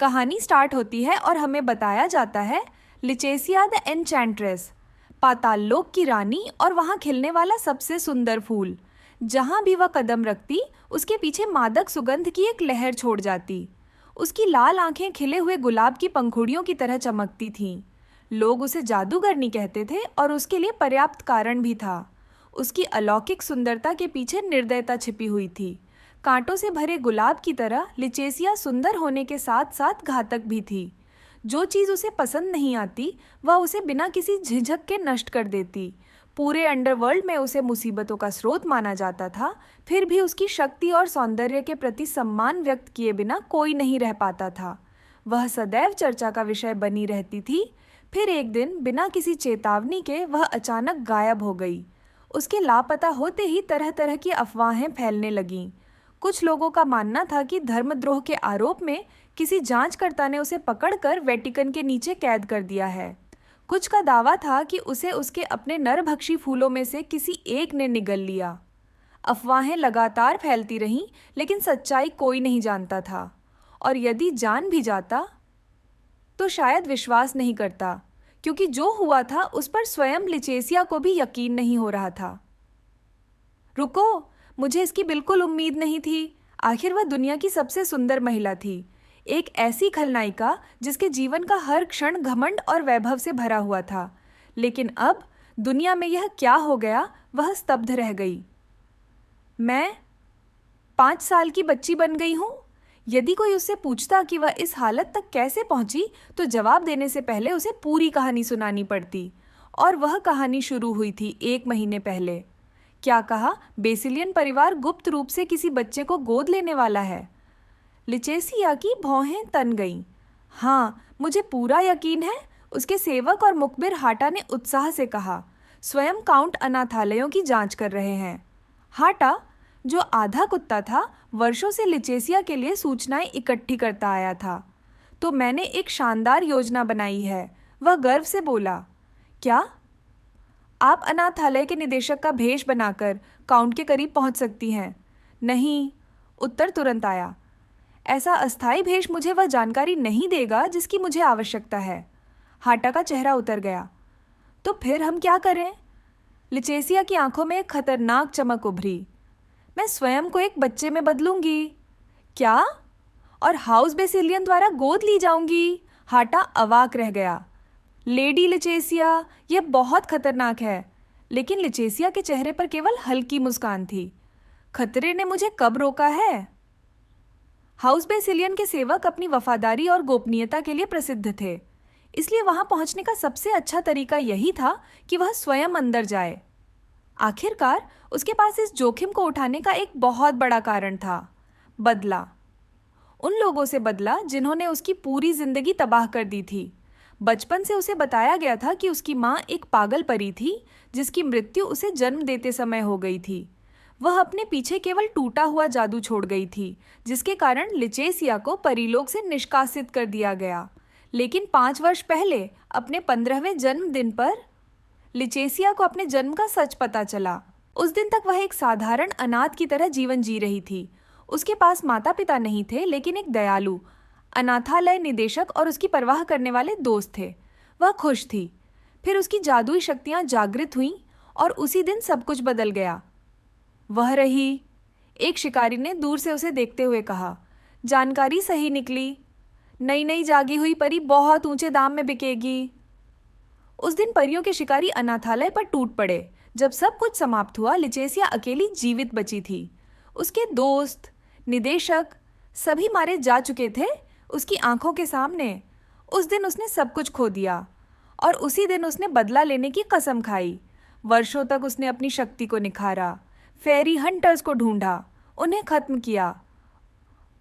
कहानी स्टार्ट होती है और हमें बताया जाता है लिचेसिया द एन्चेंट्रेस, पाताल लोक की रानी और वहाँ खिलने वाला सबसे सुंदर फूल। जहाँ भी वह कदम रखती उसके पीछे मादक सुगंध की एक लहर छोड़ जाती। उसकी लाल आंखें खिले हुए गुलाब की पंखुड़ियों की तरह चमकती थीं। लोग उसे जादूगरनी कहते थे और उसके लिए पर्याप्त कारण भी था। उसकी अलौकिक सुंदरता के पीछे निर्दयता छिपी हुई थी। कांटों से भरे गुलाब की तरह लिचेसिया सुंदर होने के साथ साथ घातक भी थी। जो चीज़ उसे पसंद नहीं आती वह उसे बिना किसी झिझक के नष्ट कर देती। पूरे अंडरवर्ल्ड में उसे मुसीबतों का स्रोत माना जाता था, फिर भी उसकी शक्ति और सौंदर्य के प्रति सम्मान व्यक्त किए बिना कोई नहीं रह पाता था। वह सदैव चर्चा का विषय बनी रहती थी। फिर एक दिन बिना किसी चेतावनी के वह अचानक गायब हो गई। उसके लापता होते ही तरह तरह की अफवाहें फैलने लगीं। कुछ लोगों का मानना था कि धर्मद्रोह के आरोप में किसी जांचकर्ता ने उसे पकड़कर वेटिकन के नीचे कैद कर दिया है। कुछ का दावा था कि उसे उसके अपने नरभक्षी फूलों में से किसी एक ने निगल लिया। अफवाहें लगातार फैलती रहीं, लेकिन सच्चाई कोई नहीं जानता था, और यदि जान भी जाता तो शायद विश्वास नहीं करता, क्योंकि जो हुआ था उस पर स्वयं लिचेसिया को भी यकीन नहीं हो रहा था। रुको, मुझे इसकी बिल्कुल उम्मीद नहीं थी। आखिर वह दुनिया की सबसे सुंदर महिला थी, एक ऐसी खलनायिका जिसके जीवन का हर क्षण घमंड और वैभव से भरा हुआ था। लेकिन अब दुनिया में यह क्या हो गया, वह स्तब्ध रह गई। मैं 5 साल की बच्ची बन गई हूँ। यदि कोई उससे पूछता कि वह इस हालत तक कैसे पहुंची, तो जवाब देने से पहले उसे पूरी कहानी सुनानी पड़ती। और वह कहानी शुरू हुई थी 1 महीने पहले। क्या कहा? बेसिलियन परिवार गुप्त रूप से किसी बच्चे को गोद लेने वाला है। लिचेसिया की भौहें तन गईं। हाँ, मुझे पूरा यकीन है, उसके सेवक और मुखबिर हाटा ने उत्साह से कहा। स्वयं काउंट अनाथालयों की जांच कर रहे हैं। हाटा, जो आधा कुत्ता था, वर्षों से लिचेसिया के लिए सूचनाएं इकट्ठी करता आया था। तो मैंने एक शानदार योजना बनाई है, वह गर्व से बोला। क्या? आप अनाथालय के निदेशक का भेष बनाकर काउंट के करीब पहुंच सकती हैं। नहीं, उत्तर तुरंत आया। ऐसा अस्थायी भेष मुझे वह जानकारी नहीं देगा जिसकी मुझे आवश्यकता है। हाटा का चेहरा उतर गया। तो फिर हम क्या करें? लिचेसिया की आंखों में एक खतरनाक चमक उभरी। मैं स्वयं को एक बच्चे में बदलूंगी। क्या? और हाउस बेसिलियन द्वारा गोद ली जाऊंगी? हाटा अवाक रह गया। लेडी लिचेसिया, यह बहुत खतरनाक है। लेकिन लिचेसिया के चेहरे पर केवल हल्की मुस्कान थी। खतरे ने मुझे कब रोका है? हाउस बेसिलियन के सेवक अपनी वफादारी और गोपनीयता के लिए प्रसिद्ध थे, इसलिए वहां पहुंचने का सबसे अच्छा तरीका यही था कि वह स्वयं अंदर जाए। आखिरकार उसके पास इस जोखिम को उठाने का एक बहुत बड़ा कारण था, बदला। उन लोगों से बदला जिन्होंने उसकी पूरी जिंदगी तबाह कर दी थी। बचपन से उसे बताया गया था कि उसकी माँ एक पागल परी थी जिसकी मृत्यु उसे जन्म देते समय हो गई थी। वह अपने पीछे केवल टूटा हुआ जादू छोड़ गई थी, जिसके कारण लिचेसिया को परीलोक से निष्कासित कर दिया गया। लेकिन 5 वर्ष पहले अपने 15वें जन्मदिन पर लिचेसिया को अपने जन्म का सच पता चला। उस दिन तक वह एक साधारण अनाथ की तरह जीवन जी रही थी। उसके पास माता पिता नहीं थे, लेकिन एक दयालु अनाथालय निदेशक और उसकी परवाह करने वाले दोस्त थे। वह खुश थी। फिर उसकी जादुई शक्तियां जागृत हुईं और उसी दिन सब कुछ बदल गया। वह रही, एक शिकारी ने दूर से उसे देखते हुए कहा। जानकारी सही निकली। नई नई जागी हुई परी बहुत ऊंचे दाम में बिकेगी। उस दिन परियों के शिकारी अनाथालय पर टूट पड़े। जब सब कुछ समाप्त हुआ, लिचेसिया अकेली जीवित बची थी। उसके दोस्त, निदेशक सभी मारे जा चुके थे उसकी आंखों के सामने। उस दिन उसने सब कुछ खो दिया और उसी दिन उसने बदला लेने की कसम खाई। वर्षों तक उसने अपनी शक्ति को निखारा, फेरी हंटर्स को ढूंढा, उन्हें खत्म किया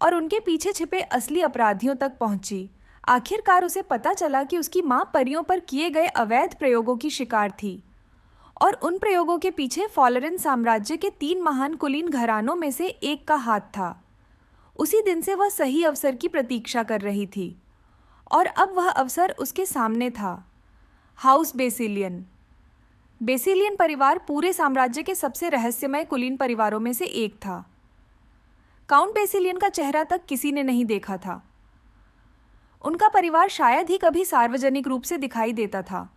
और उनके पीछे छिपे असली अपराधियों तक पहुंची। आखिरकार उसे पता चला कि उसकी माँ परियों पर किए गए अवैध प्रयोगों की शिकार थी और उन प्रयोगों के पीछे फॉलरेन साम्राज्य के 3 महान कुलीन घरानों में से एक का हाथ था। उसी दिन से वह सही अवसर की प्रतीक्षा कर रही थी और अब वह अवसर उसके सामने था। हाउस बेसिलियन। बेसिलियन परिवार पूरे साम्राज्य के सबसे रहस्यमय कुलीन परिवारों में से एक था। काउंट बेसिलियन का चेहरा तक किसी ने नहीं देखा था। उनका परिवार शायद ही कभी सार्वजनिक रूप से दिखाई देता था।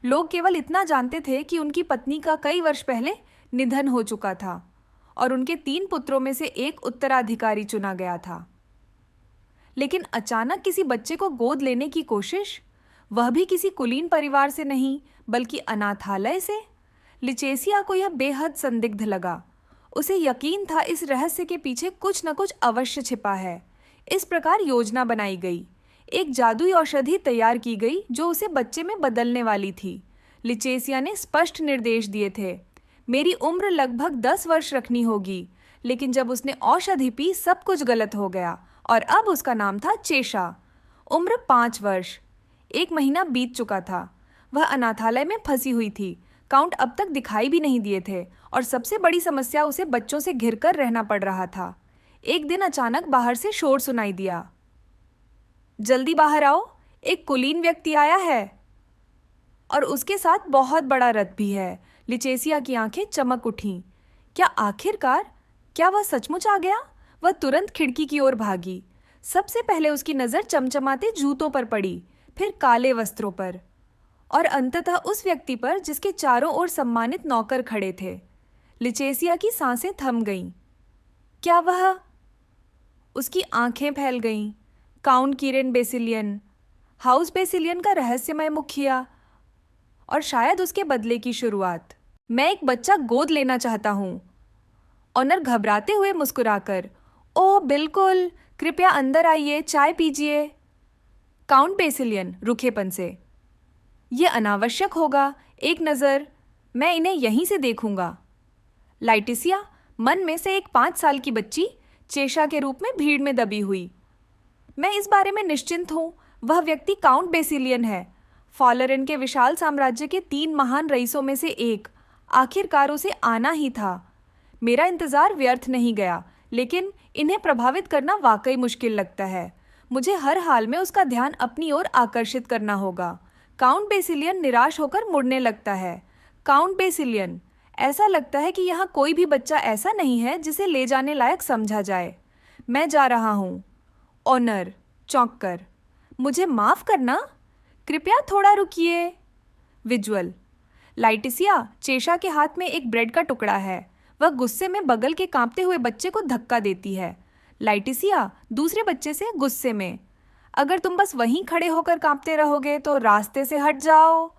लोग केवल इतना जानते थे कि उनकी पत्नी का कई वर्ष पहले निधन हो चुका था और उनके 3 पुत्रों में से एक उत्तराधिकारी चुना गया था। लेकिन अचानक किसी बच्चे को गोद लेने की कोशिश, वह भी किसी कुलीन परिवार से नहीं बल्कि अनाथालय से। लिचेसिया को यह बेहद संदिग्ध लगा। उसे यकीन था इस रहस्य के पीछे कुछ न कुछ अवश्य छिपा है। इस प्रकार योजना बनाई गई। एक जादुई औषधि तैयार की गई जो उसे बच्चे में बदलने वाली थी। लिचेसिया ने स्पष्ट निर्देश दिए थे, मेरी उम्र लगभग 10 वर्ष रखनी होगी। लेकिन जब उसने औषधि पी सब कुछ गलत हो गया और अब उसका नाम था चेशा। उम्र 5 वर्ष। 1 महीना बीत चुका था। वह अनाथालय में फंसी हुई थी। काउंट अब तक दिखाई भी नहीं दिए थे और सबसे बड़ी समस्या उसे बच्चों से घिरकर रहना पड़ रहा था। एक दिन अचानक बाहर से शोर सुनाई दिया, जल्दी बाहर आओ, एक कुलीन व्यक्ति आया है और उसके साथ बहुत बड़ा रथ भी है। लिचेसिया की आंखें चमक उठीं। क्या आखिरकार, क्या वह सचमुच आ गया? वह तुरंत खिड़की की ओर भागी। सबसे पहले उसकी नज़र चमचमाते जूतों पर पड़ी, फिर काले वस्त्रों पर और अंततः उस व्यक्ति पर जिसके चारों ओर सम्मानित नौकर खड़े थे। लिचेसिया की सांसें थम गईं। क्या वह? उसकी आंखें फैल गईं। काउंट कीरेन बेसिलियन, हाउस बेसिलियन का रहस्यमय मुखिया, और शायद उसके बदले की शुरुआत। मैं एक बच्चा गोद लेना चाहता हूँ। ऑनर घबराते हुए मुस्कुराकर, ओह बिल्कुल, कृपया अंदर आइए, चाय पीजिए। काउंट बेसिलियन रुखेपन से, यह अनावश्यक होगा, एक नज़र, मैं इन्हें यहीं से देखूंगा। लाइटिसिया, मन में से एक 5 साल की बच्ची, चेशा के रूप में भीड़ में दबी हुई। मैं इस बारे में निश्चिंत हूँ, वह व्यक्ति काउंट बेसिलियन है, फॉलरेन के विशाल साम्राज्य के 3 महान रईसों में से एक। आखिरकार उसे आना ही था। मेरा इंतज़ार व्यर्थ नहीं गया, लेकिन इन्हें प्रभावित करना वाकई मुश्किल लगता है। मुझे हर हाल में उसका ध्यान अपनी ओर आकर्षित करना होगा। काउंट बेसिलियन निराश होकर मुड़ने लगता है। काउंट बेसिलियन, ऐसा लगता है कि यहाँ कोई भी बच्चा ऐसा नहीं है जिसे ले जाने लायक समझा जाए। मैं जा रहा हूँ। ऑनर चौंक कर, मुझे माफ़ करना, कृपया थोड़ा रुकिए। विजुअल, लाइटिसिया, चेशा के हाथ में एक ब्रेड का टुकड़ा है। वह गुस्से में बगल के कांपते हुए बच्चे को धक्का देती है। लाइटिसिया दूसरे बच्चे से गुस्से में, अगर तुम बस वहीं खड़े होकर कांपते रहोगे तो रास्ते से हट जाओ।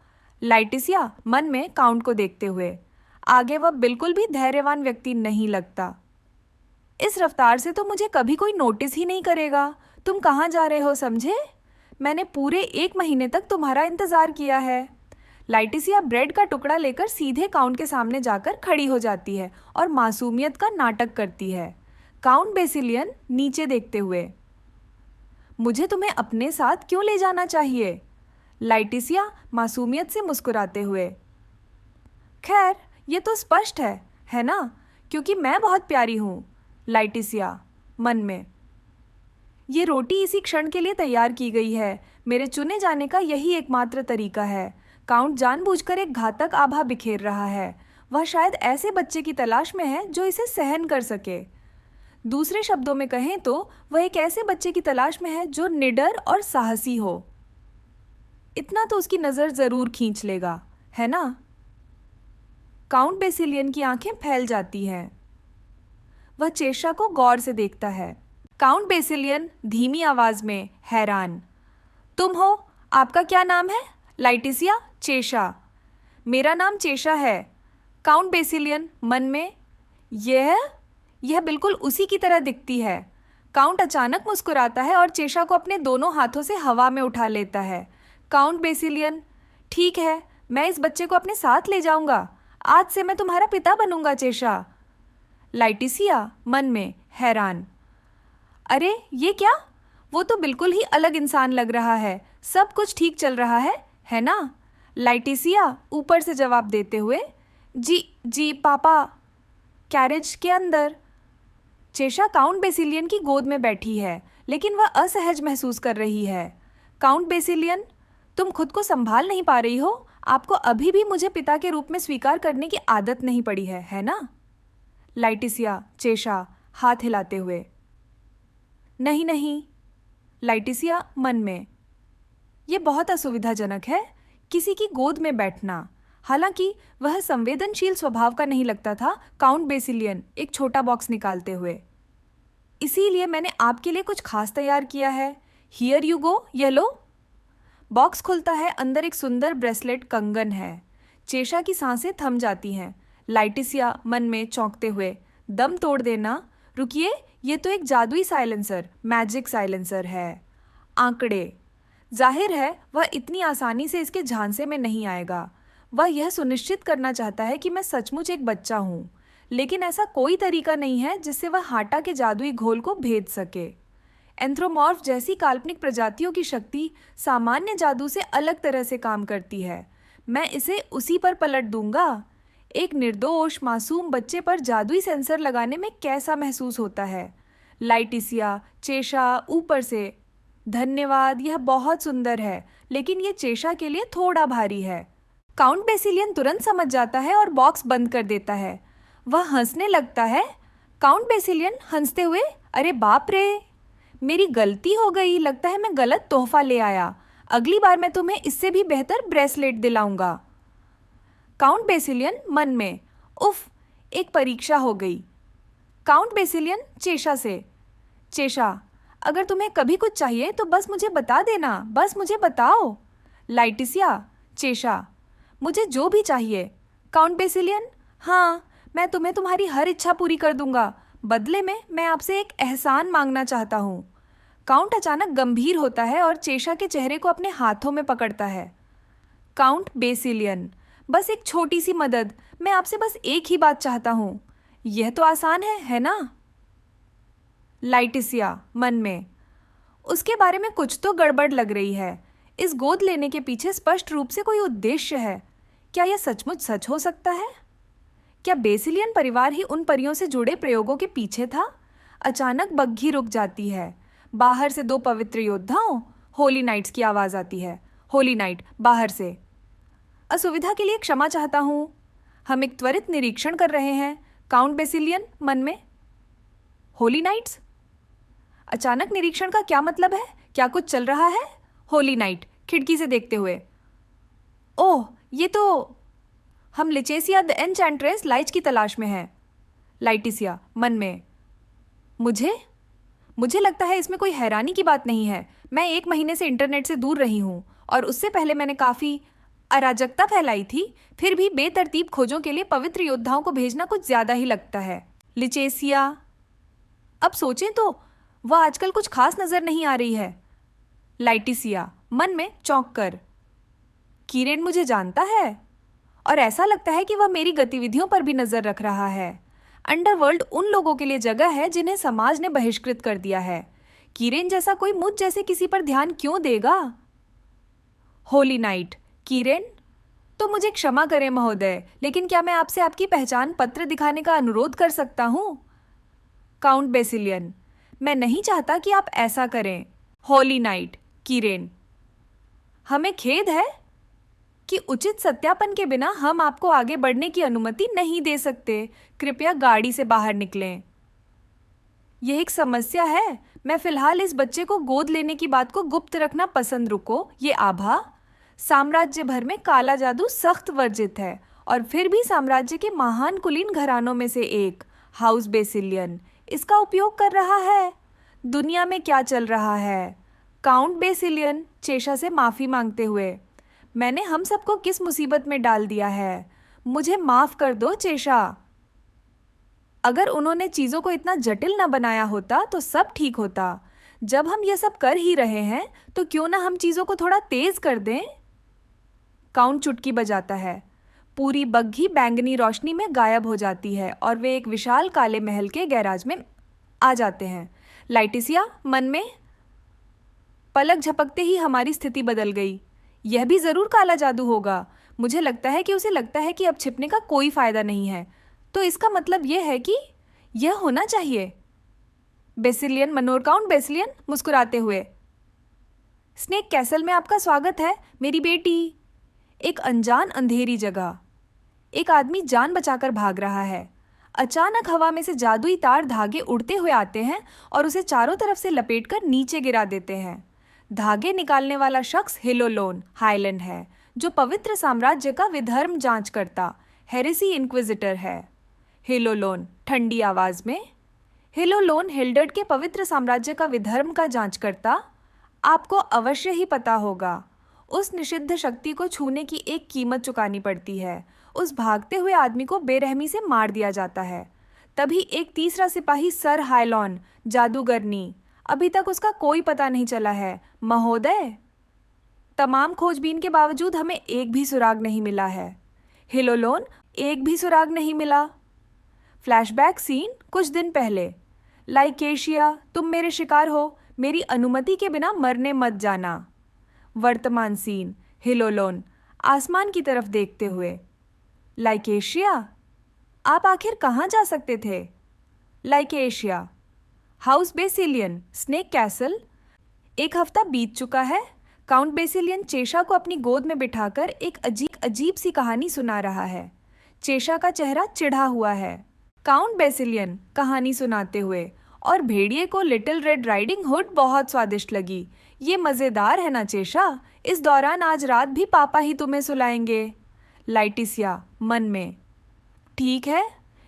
लाइटिसिया मन में काउंट को देखते हुए, आगे वह बिल्कुल भी धैर्यवान व्यक्ति नहीं लगता। इस रफ्तार से तो मुझे कभी कोई नोटिस ही नहीं करेगा। तुम कहाँ जा रहे हो, समझे? मैंने पूरे 1 महीने तक तुम्हारा इंतज़ार किया है। लाइटिसिया ब्रेड का टुकड़ा लेकर सीधे काउंट के सामने जाकर खड़ी हो जाती है और मासूमियत का नाटक करती है। काउंट बेसिलियन नीचे देखते हुए, मुझे तुम्हें अपने साथ क्यों ले जाना चाहिए? लाइटिसिया मासूमियत से मुस्कुराते हुए, खैर ये तो स्पष्ट है ना, क्योंकि मैं बहुत प्यारी हूँ। लाइटिसिया मन में, ये रोटी इसी क्षण के लिए तैयार की गई है। मेरे चुने जाने का यही एकमात्र तरीका है। काउंट जानबूझकर एक घातक आभा बिखेर रहा है। वह शायद ऐसे बच्चे की तलाश में है जो इसे सहन कर सके। दूसरे शब्दों में कहें तो वह एक ऐसे बच्चे की तलाश में है जो निडर और साहसी हो। इतना तो उसकी नज़र ज़रूर खींच लेगा, है ना? काउंट बेसिलियन की आंखें फैल जाती हैं। वह चेशा को गौर से देखता है। काउंट बेसिलियन धीमी आवाज में, हैरान, तुम हो? आपका क्या नाम है? लाइटिसिया, चेशा। मेरा नाम चेशा है। काउंट बेसिलियन मन में, यह बिल्कुल उसी की तरह दिखती है। काउंट अचानक मुस्कुराता है और चेशा को अपने दोनों हाथों से हवा में उठा लेता है। काउंट बेसिलियन, ठीक है, मैं इस बच्चे को अपने साथ ले जाऊंगा। आज से मैं तुम्हारा पिता बनूंगा, चेशा। लाइटिसिया मन में, हैरान, अरे ये क्या? वो तो बिल्कुल ही अलग इंसान लग रहा है। सब कुछ ठीक चल रहा है ना? लाइटिसिया ऊपर से जवाब देते हुए, जी पापा, कैरेज के अंदर। चेशा काउंट बेसिलियन की गोद में बैठी है, लेकिन वह असहज महसूस कर रही है। काउंट बेसिलियन, तुम खुद को संभाल नहीं पा रही हो। आपको अभी भी मुझे पिता के रूप में स्वीकार करने की आदत नहीं पड़ी है ना? लाइटिसिया, चेशा हाथ हिलाते हुए, नहीं। लाइटिसिया मन में, ये बहुत असुविधाजनक है, किसी की गोद में बैठना। हालांकि वह संवेदनशील स्वभाव का नहीं लगता था काउंट बेसिलियन एक छोटा बॉक्स निकालते हुए। इसीलिए मैंने आपके लिए कुछ खास तैयार किया है। हियर यू गो, ये लो। बॉक्स खुलता है, अंदर एक सुंदर ब्रेसलेट कंगन है। चेशा की सांसें थम जाती हैं। लाइटिसिया मन में चौंकते हुए, दम तोड़ देना, रुकिए, ये तो एक जादुई साइलेंसर, मैजिक साइलेंसर है। आंकड़े, जाहिर है वह इतनी आसानी से इसके झांसे में नहीं आएगा। वह यह सुनिश्चित करना चाहता है कि मैं सचमुच एक बच्चा हूँ, लेकिन ऐसा कोई तरीका नहीं है जिससे वह हाटा के जादुई घोल को भेद सके। एंथ्रोमॉर्फ जैसी काल्पनिक प्रजातियों की शक्ति सामान्य जादू से अलग तरह से काम करती है। मैं इसे उसी पर पलट दूंगा। एक निर्दोष मासूम बच्चे पर जादुई सेंसर लगाने में कैसा महसूस होता है। लाइटिसिया, चेशा ऊपर से, धन्यवाद, यह बहुत सुंदर है, लेकिन ये चेशा के लिए थोड़ा भारी है। काउंट बेसिलियन तुरंत समझ जाता है और बॉक्स बंद कर देता है। वह हंसने लगता है। काउंट बेसिलियन हंसते हुए, अरे बाप रे, मेरी गलती हो गई, लगता है मैं गलत तोहफा ले आया। अगली बार मैं तुम्हें इससे भी बेहतर ब्रेसलेट दिलाऊंगा। काउंट बेसिलियन मन में, उफ, एक परीक्षा हो गई। काउंट बेसिलियन चेशा से, चेशा, अगर तुम्हें कभी कुछ चाहिए तो बस मुझे बता देना, बस मुझे बताओ। लाइटिसिया, चेशा, मुझे जो भी चाहिए। काउंट बेसिलियन, हाँ, मैं तुम्हें तुम्हारी हर इच्छा पूरी कर दूंगा। बदले में मैं आपसे एक एहसान मांगना चाहता हूँ। काउंट अचानक गंभीर होता है और चेशा के चेहरे को अपने हाथों में पकड़ता है। काउंट बेसिलियन, बस एक छोटी सी मदद, मैं आपसे बस एक ही बात चाहता हूँ। यह तो आसान है ना? लाइटिसिया मन में, उसके बारे में कुछ तो गड़बड़ लग रही है। इस गोद लेने के पीछे स्पष्ट रूप से कोई उद्देश्य है। क्या यह सचमुच सच हो सकता है? क्या बेसिलियन परिवार ही उन परियों से जुड़े प्रयोगों के पीछे था? अचानक बग्घी रुक जाती है। बाहर से दो पवित्र योद्धाओं, होली नाइट्स की आवाज आती है। होली नाइट बाहर से, असुविधा के लिए क्षमा चाहता हूँ, हम एक त्वरित निरीक्षण कर रहे हैं। काउंट बेसिलियन मन में, होली नाइट्स? अचानक निरीक्षण का क्या मतलब है? क्या कुछ चल रहा है? होली नाइट खिड़की से देखते हुए, ओह, ये तो हम लिचेसिया द एन्चेंट्रेस लाइच की तलाश में हैं। लाइटिसिया मन में, मुझे लगता है इसमें कोई हैरानी की बात नहीं है। मैं 1 महीने से इंटरनेट से दूर रही हूँ और उससे पहले मैंने काफ़ी अराजकता फैलाई थी। फिर भी बेतरतीब खोजों के लिए पवित्र योद्धाओं को भेजना कुछ ज़्यादा ही लगता है। लिचेसिया, अब सोचें तो वह आजकल कुछ खास नज़र नहीं आ रही है। लाइटिसिया मन में चौंक कर, किरेन मुझे जानता है और ऐसा लगता है कि वह मेरी गतिविधियों पर भी नज़र रख रहा है। अंडरवर्ल्ड उन लोगों के लिए जगह है जिन्हें समाज ने बहिष्कृत कर दिया है। किरेन जैसा कोई मुझ जैसे किसी पर ध्यान क्यों देगा? होली नाइट, किरेन, तो मुझे क्षमा करें महोदय, लेकिन क्या मैं आपसे आपकी पहचान पत्र दिखाने का अनुरोध कर सकता हूँ? काउंट बेसिलियन, मैं नहीं चाहता कि आप ऐसा करें। होली नाइट, किरेन, हमें खेद है कि उचित सत्यापन के बिना हम आपको आगे बढ़ने की अनुमति नहीं दे सकते। कृपया गाड़ी से बाहर निकलें। यह एक समस्या है। मैं फिलहाल इस बच्चे को गोद लेने की बात को गुप्त रखना पसंद रुको। ये आभा, साम्राज्य भर में काला जादू सख्त वर्जित है और फिर भी साम्राज्य के महान कुलीन घरानों में से एक, हाउस बेसिलियन, इसका उपयोग कर रहा है। दुनिया में क्या चल रहा है? काउंट बेसिलियन चेशा से माफ़ी मांगते हुए, मैंने हम सबको किस मुसीबत में डाल दिया है। मुझे माफ़ कर दो चेशा। अगर उन्होंने चीज़ों को इतना जटिल न बनाया होता तो सब ठीक होता। जब हम ये सब कर ही रहे हैं तो क्यों ना हम चीज़ों को थोड़ा तेज़ कर दें। काउंट चुटकी बजाता है। पूरी बग्घी बैंगनी रोशनी में गायब हो जाती है और वे एक विशाल काले महल के गैराज में आ जाते हैं। लाइटिसिया मन में, पलक झपकते ही हमारी स्थिति बदल गई। यह भी ज़रूर काला जादू होगा। मुझे लगता है कि उसे लगता है कि अब छिपने का कोई फ़ायदा नहीं है। तो इसका मतलब यह है कि यह होना चाहिए। बेसिलियन मनोर, काउंट बेसिलियन मुस्कुराते हुए, स्नेक कैसल में आपका स्वागत है मेरी बेटी। एक अनजान अंधेरी जगह, एक आदमी जान बचाकर भाग रहा है। अचानक हवा में से जादुई तार धागे उड़ते हुए आते हैं और उसे चारों तरफ से लपेटकर नीचे गिरा देते हैं। धागे निकालने वाला शख्स हिलोलोन हाइलैंड है, जो पवित्र साम्राज्य का विधर्म जांच करता हेरेसी इंक्विजिटर है। हिलोलोन ठंडी आवाज में, हिलोलोन हिल्डर्ड के पवित्र साम्राज्य का विधर्म का जांच करता। आपको अवश्य ही पता होगा, उस निषिद्ध शक्ति को छूने की एक कीमत चुकानी पड़ती है। उस भागते हुए आदमी को बेरहमी से मार दिया जाता है। तभी एक तीसरा सिपाही सर हाइलॉन जादूगरनी, अभी तक उसका कोई पता नहीं चला है महोदय। तमाम खोजबीन के बावजूद हमें एक भी सुराग नहीं मिला है। हिलोलोन, एक भी सुराग नहीं मिला। फ्लैशबैक सीन कुछ दिन पहले। लाइकेशिया, तुम मेरे शिकार हो, मेरी अनुमति के बिना मरने मत जाना। वर्तमान सीन। हिलोलोन आसमान की तरफ देखते हुए, लाइकेशिया, आप आखिर कहाँ जा सकते थे? लाइकेशिया, हाउस बेसिलियन, स्नेक कैसल। एक हफ्ता बीत चुका है। काउंट बेसिलियन चेशा को अपनी गोद में बिठाकर एक अजीब सी कहानी सुना रहा है। चेशा का चेहरा चिढ़ा हुआ है। काउंट बेसिलियन कहानी सुनाते हुए, और भेड़िए को लिटिल रेड राइडिंग हुड बहुत स्वादिष्ट लगी। ये मज़ेदार है ना चेशा? इस दौरान आज रात भी पापा ही तुम्हें सुलाएंगे। लाइटिसिया मन में, ठीक है,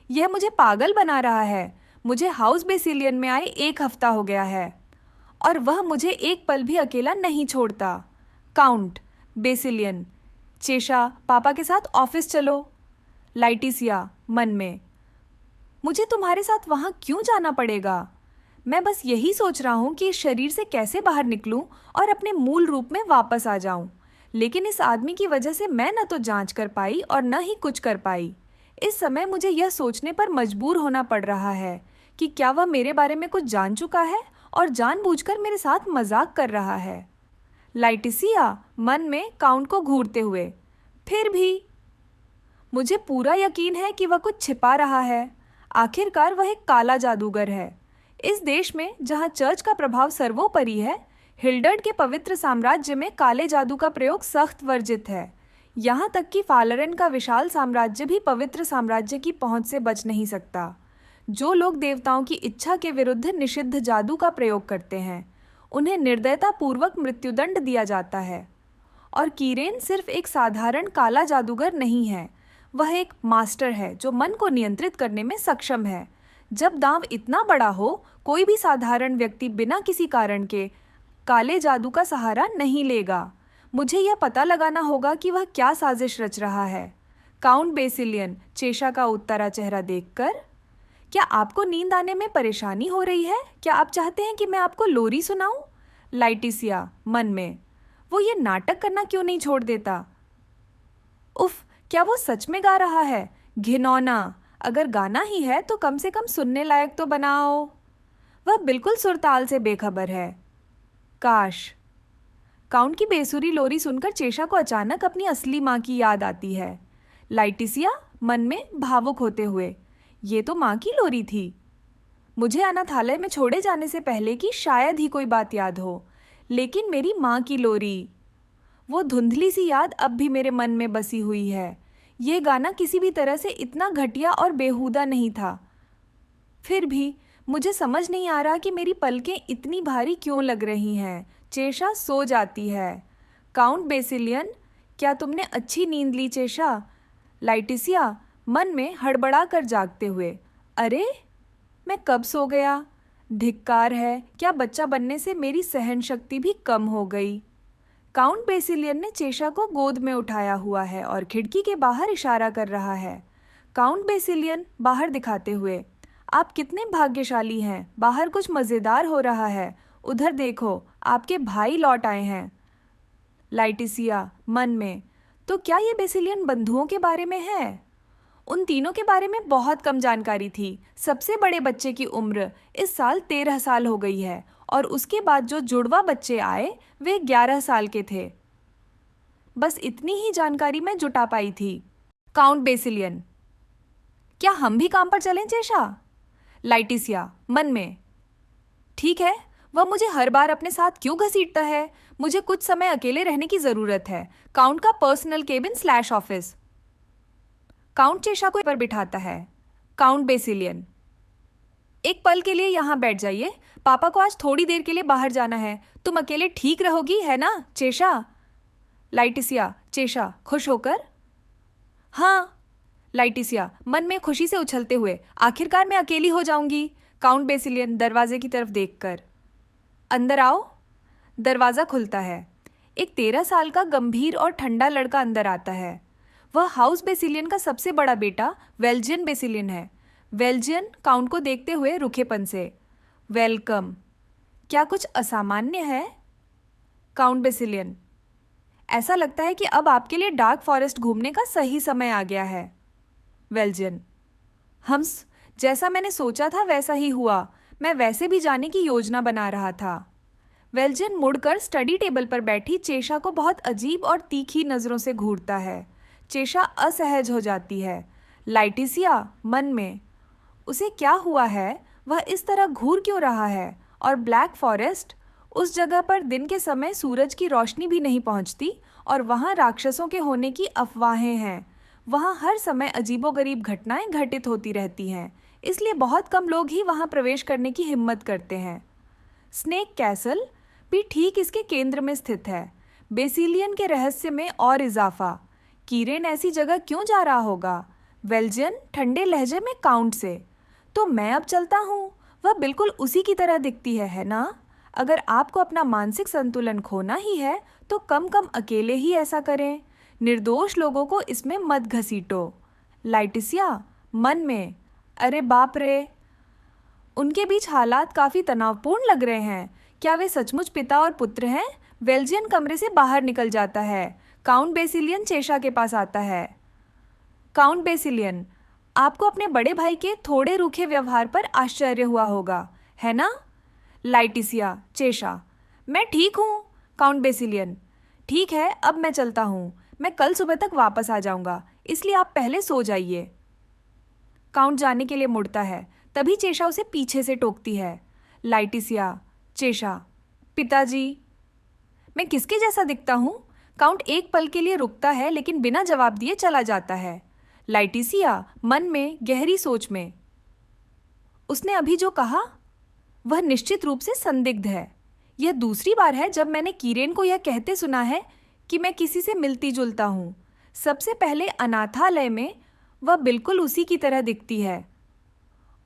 यह मुझे पागल बना रहा है। मुझे हाउस बेसिलियन में आए एक हफ्ता हो गया है और वह मुझे एक पल भी अकेला नहीं छोड़ता। काउंट बेसिलियन, चेशा, पापा के साथ ऑफिस चलो। लाइटिसिया मन में, मुझे तुम्हारे साथ वहाँ क्यों जाना पड़ेगा? मैं बस यही सोच रहा हूँ कि इस शरीर से कैसे बाहर निकलूं और अपने मूल रूप में वापस आ जाऊं। लेकिन इस आदमी की वजह से मैं न तो जांच कर पाई और न ही कुछ कर पाई। इस समय मुझे यह सोचने पर मजबूर होना पड़ रहा है कि क्या वह मेरे बारे में कुछ जान चुका है और जानबूझकर मेरे साथ मजाक कर रहा है। लाइटिसिया मन में काउंट को घूरते हुए, फिर भी मुझे पूरा यकीन है कि वह कुछ छिपा रहा है। आखिरकार वह एक काला जादूगर है। इस देश में जहां चर्च का प्रभाव सर्वोपरि है, हिल्डर्ड के पवित्र साम्राज्य में काले जादू का प्रयोग सख्त वर्जित है। यहाँ तक कि फालरेन का विशाल साम्राज्य भी पवित्र साम्राज्य की पहुंच से बच नहीं सकता। जो लोग देवताओं की इच्छा के विरुद्ध निषिद्ध जादू का प्रयोग करते हैं, उन्हें निर्दयतापूर्वक मृत्युदंड दिया जाता है। और कीरेन सिर्फ एक साधारण काला जादूगर नहीं है, वह एक मास्टर है जो मन को नियंत्रित करने में सक्षम है। जब दांव इतना बड़ा हो, कोई भी साधारण व्यक्ति बिना किसी कारण के काले जादू का सहारा नहीं लेगा। मुझे यह पता लगाना होगा कि वह क्या साजिश रच रहा है। काउंट बेसिलियन चेशा का उत्तरा चेहरा देखकर, क्या आपको नींद आने में परेशानी हो रही है? क्या आप चाहते हैं कि मैं आपको लोरी सुनाऊं? लाइटिसिया मन में, वो ये नाटक करना क्यों नहीं छोड़ देता? उफ, क्या वो सच में गा रहा है? घिनौना। अगर गाना ही है तो कम से कम सुनने लायक तो बनाओ। वह बिल्कुल सुरताल से बेखबर है। काश। काउंट की बेसुरी लोरी सुनकर चेशा को अचानक अपनी असली माँ की याद आती है। लाइटिसिया मन में भावुक होते हुए, ये तो माँ की लोरी थी। मुझे अनाथालय में छोड़े जाने से पहले की शायद ही कोई बात याद हो, लेकिन मेरी माँ की लोरी, वो धुंधली सी याद अब भी मेरे मन में बसी हुई है। ये गाना किसी भी तरह से इतना घटिया और बेहुदा नहीं था। फिर भी मुझे समझ नहीं आ रहा कि मेरी पलकें इतनी भारी क्यों लग रही हैं। चेशा सो जाती है। काउंट बेसिलियन, क्या तुमने अच्छी नींद ली चेशा? लाइटिसिया मन में हड़बड़ा कर जागते हुए, अरे मैं कब सो गया? धिक्कार है, क्या बच्चा बनने से मेरी सहन शक्ति भी कम हो गई? काउंट बेसिलियन ने चेशा को गोद में उठाया हुआ है और खिड़की के बाहर इशारा कर रहा है। काउंट बेसिलियन बाहर दिखाते हुए, आप कितने भाग्यशाली हैं, बाहर कुछ मज़ेदार हो रहा है। उधर देखो, आपके भाई लौट आए हैं। लाइटिसिया मन में, तो क्या ये बेसिलियन बंधुओं के बारे में है? उन तीनों के बारे में बहुत कम जानकारी थी। सबसे बड़े बच्चे की उम्र इस साल 13 साल हो गई है और उसके बाद जो जुड़वा बच्चे आए वे 11 साल के थे। बस इतनी ही जानकारी मैं जुटा पाई थी। काउंट बेसिलियन, क्या हम भी काम पर चलें चेशा? लाइटिसिया मन में, ठीक है, वह मुझे हर बार अपने साथ क्यों घसीटता है? मुझे कुछ समय अकेले रहने की ज़रूरत है। काउंट का पर्सनल केबिन / ऑफिस। काउंट चेशा को पर बिठाता है। काउंट बेसिलियन, एक पल के लिए यहाँ बैठ जाइए। पापा को आज थोड़ी देर के लिए बाहर जाना है। तुम अकेले ठीक रहोगी, है ना चेशा? लाइटिसिया, चेशा खुश होकर। हाँ। लाइटिसिया मन में खुशी से उछलते हुए, आखिरकार मैं अकेली हो जाऊंगी। काउंट बेसिलियन दरवाजे की तरफ देखकर, अंदर आओ। दरवाज़ा खुलता है। एक 13 साल का गंभीर और ठंडा लड़का अंदर आता है। वह हाउस बेसिलियन का सबसे बड़ा बेटा वेल्जियन बेसिलियन है। वेल्जियन काउंट को देखते हुए रुखेपन से, वेलकम। क्या कुछ असामान्य है? काउंट बेसिलियन, ऐसा लगता है कि अब आपके लिए डार्क फॉरेस्ट घूमने का सही समय आ गया है। वेल्जियन, जैसा मैंने सोचा था वैसा ही हुआ। मैं वैसे भी जाने की योजना बना रहा था। वेल्जियन मुड़कर स्टडी टेबल पर बैठी चेशा को बहुत अजीब और तीखी नज़रों से घूरता है। चेशा असहज हो जाती है। लाइटिसिया मन में, उसे क्या हुआ है? वह इस तरह घूर क्यों रहा है? और ब्लैक फॉरेस्ट, उस जगह पर दिन के समय सूरज की रोशनी भी नहीं पहुंचती और वहां राक्षसों के होने की अफवाहें हैं। वहां हर समय अजीबोगरीब घटनाएं घटित होती रहती हैं, इसलिए बहुत कम लोग ही वहां प्रवेश करने की हिम्मत करते हैं। स्नेक कैसल भी ठीक इसके केंद्र में स्थित है। बेसिलियन के रहस्य में और इजाफा। कीरेन ऐसी जगह क्यों जा रहा होगा? वेल्जियन ठंडे लहजे में काउंट से, तो मैं अब चलता हूँ। वह बिल्कुल उसी की तरह दिखती है ना? अगर आपको अपना मानसिक संतुलन खोना ही है तो कम अकेले ही ऐसा करें। निर्दोष लोगों को इसमें मत घसीटो। लाइटिसिया मन में, अरे बाप रे, उनके बीच हालात काफ़ी तनावपूर्ण लग रहे हैं। क्या वे सचमुच पिता और पुत्र हैं? वेल्जियन कमरे से बाहर निकल जाता है। काउंट बेसिलियन चेशा के पास आता है। काउंट बेसिलियन, आपको अपने बड़े भाई के थोड़े रूखे व्यवहार पर आश्चर्य हुआ होगा, है ना? लाइटिसिया, चेशा, मैं ठीक हूँ। काउंट बेसिलियन, ठीक है, अब मैं चलता हूँ। मैं कल सुबह तक वापस आ जाऊँगा, इसलिए आप पहले सो जाइए। काउंट जाने के लिए मुड़ता है, तभी चेशा उसे पीछे से टोकती है। लाइटिसिया, चेशा, पिताजी, मैं किसके जैसा दिखता हूँ? काउंट एक पल के लिए रुकता है लेकिन बिना जवाब दिए चला जाता है। लाइटिसिया मन में गहरी सोच में, उसने अभी जो कहा वह निश्चित रूप से संदिग्ध है। यह दूसरी बार है जब मैंने कीरेन को यह कहते सुना है कि मैं किसी से मिलती जुलता हूँ। सबसे पहले अनाथालय में वह बिल्कुल उसी की तरह दिखती है,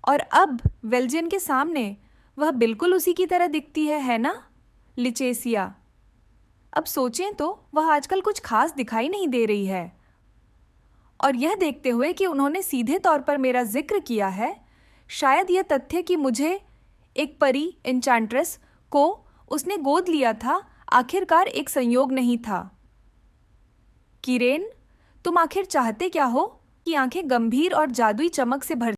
और अब वेल्जियन के सामने वह बिल्कुल उसी की तरह दिखती है ना? लिचेसिया, अब सोचें तो वह आजकल कुछ खास दिखाई नहीं दे रही है। और यह देखते हुए कि उन्होंने सीधे तौर पर मेरा जिक्र किया है, शायद यह तथ्य कि मुझे एक परी एन्चेंट्रेस को उसने गोद लिया था आखिरकार एक संयोग नहीं था। कीरेन, तुम आखिर चाहते क्या हो? कि आंखें गंभीर और जादुई चमक से भर